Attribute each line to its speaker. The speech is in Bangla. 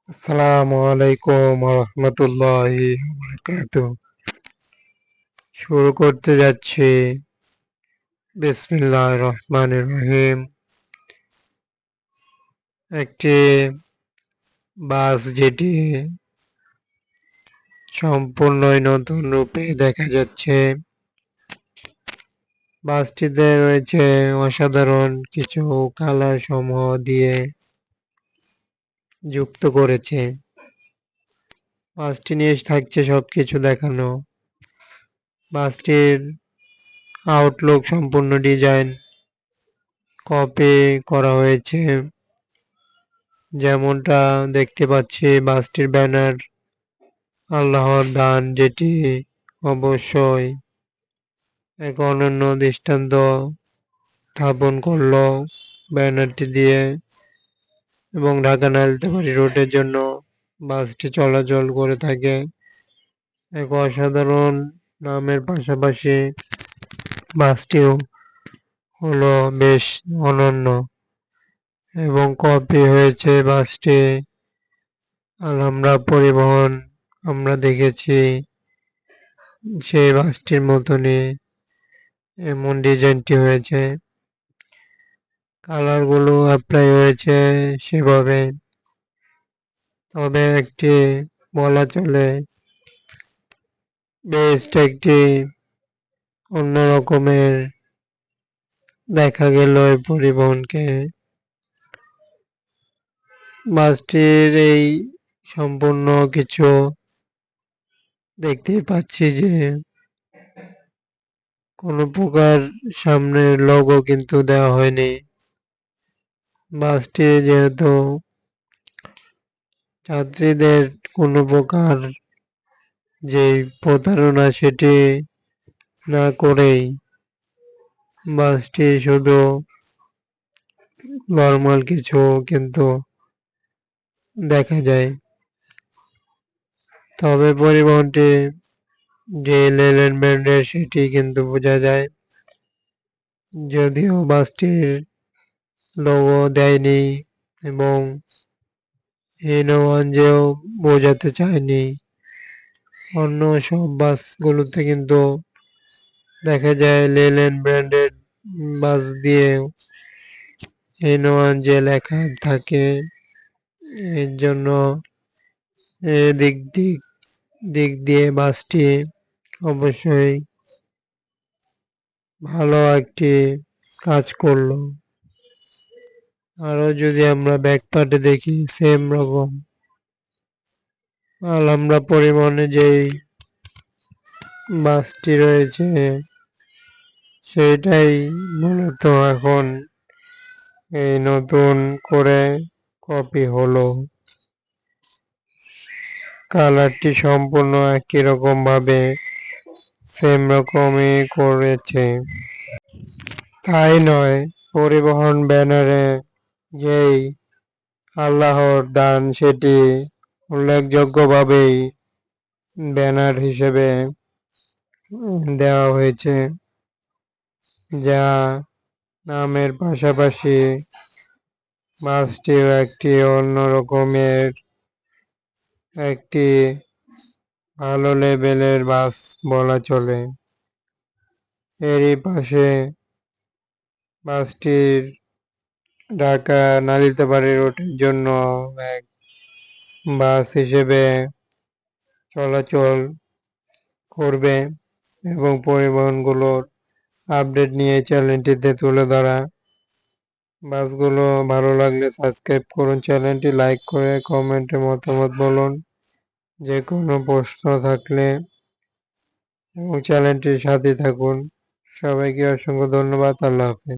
Speaker 1: আসসালামু আলাইকুম রহমতুল্লাহি বারাকাতুহু। শুরু করতে যাচ্ছি বিসমিল্লাহির রহমানির রহিম। একটি বাস যেটি সম্পূর্ণই নতুন রূপে দেখা যাচ্ছে। বাসটিতে রয়েছে অসাধারণ কিছু কালার সমূহ দিয়ে যুক্ত করেছে। বাসটি নিয়ে থাকছে সবকিছু দেখানো। বাসটির আউটলুক সম্পূর্ণ ডিজাইন কপি করা হয়েছে। যেমনটা দেখতে পাচ্ছি বাসটির ব্যানার আল্লাহর দান, যেটি অবশ্যই এক অনন্য দৃষ্টান্ত স্থাপন করলো ব্যানারটি দিয়ে। এবং ঢাকা নালতেবাড়ি রোডের জন্য বাসটি চলাচল করে থাকে। এক অসাধারণ নামের পাশাপাশি বাসটিও হলো বেশ অনন্য এবং কপি হয়েছে বাসটি আলহামরা পরিবহন। আমরা দেখেছি সেই বাসটির মতনই এমন ডিজাইনটি হয়েছে। কালারগুলো অ্যাপ্লাই হয়েছে সেভাবে। তবে একটি বলা চলে বেস্ট একটি অন্য রকমের দেখা গেল এই পরিবহনকে। বাসটির এই সম্পূর্ণ কিছু দেখতেই পাচ্ছি যে কোনো প্রকার সামনের লোগো কিন্তু দেওয়া হয়নি। বাসটি যেহেতু যাত্রীদের কোনো প্রকার যে প্রতারণা সেটি না করেই বাসটি শুধু নর্মাল কিছু কিন্তু দেখা যায়। তবে পরিবহনটি যে লেল্যান্ড ব্র্যান্ডের সেটি কিন্তু বোঝা যায়, যদিও বাসটির লোগো দেয়নি এবং হিনোয়ানজেও বোঝাতে চায়নি। অন্য সব বাসগুলোতে কিন্তু দেখা যায় লেল্যান্ড ব্র্যান্ডের বাস দিয়ে হিনোয়ানজে লেখা থাকে। এর জন্য দিক দিয়ে বাসটি অবশ্যই ভালো একটি কাজ করলো। আরো যদি আমরা ব্যাক পার্টে দেখি সেম রকম আলহামরা পরিবহনে যেই বাসটি রয়েছে সেটাই মূলত এখন এই নতুন করে কপি হলো। কালারটি সম্পূর্ণ একই রকম ভাবে সেম রকমই করেছে। তাই নয়, পরিবহন ব্যানারে যেই আল্লাহর দান সেটি উল্লেখযোগ্যভাবেই ব্যানার হিসেবে দেওয়া হয়েছে, যা নামের পাশাপাশি বাসটিও একটি অন্য রকমের একটি ভালো লেভেলের বাস বলা চলে। এরই পাশে বাসটির ঢাকা নালিতাবাড়ি রোডের জন্য এক বাস হিসেবে চলাচল করবে এবং পরিবহনগুলোর আপডেট নিয়ে চ্যানেলটিতে তুলে ধরা। বাসগুলো ভালো লাগলে সাবস্ক্রাইব করুন চ্যানেলটি, লাইক করে কমেন্টে মতামত বলুন। যে কোনো প্রশ্ন থাকলে এবং চ্যানেলটির সাথে থাকুন। সবাইকে অসংখ্য ধন্যবাদ। আল্লাহ হাফেজ।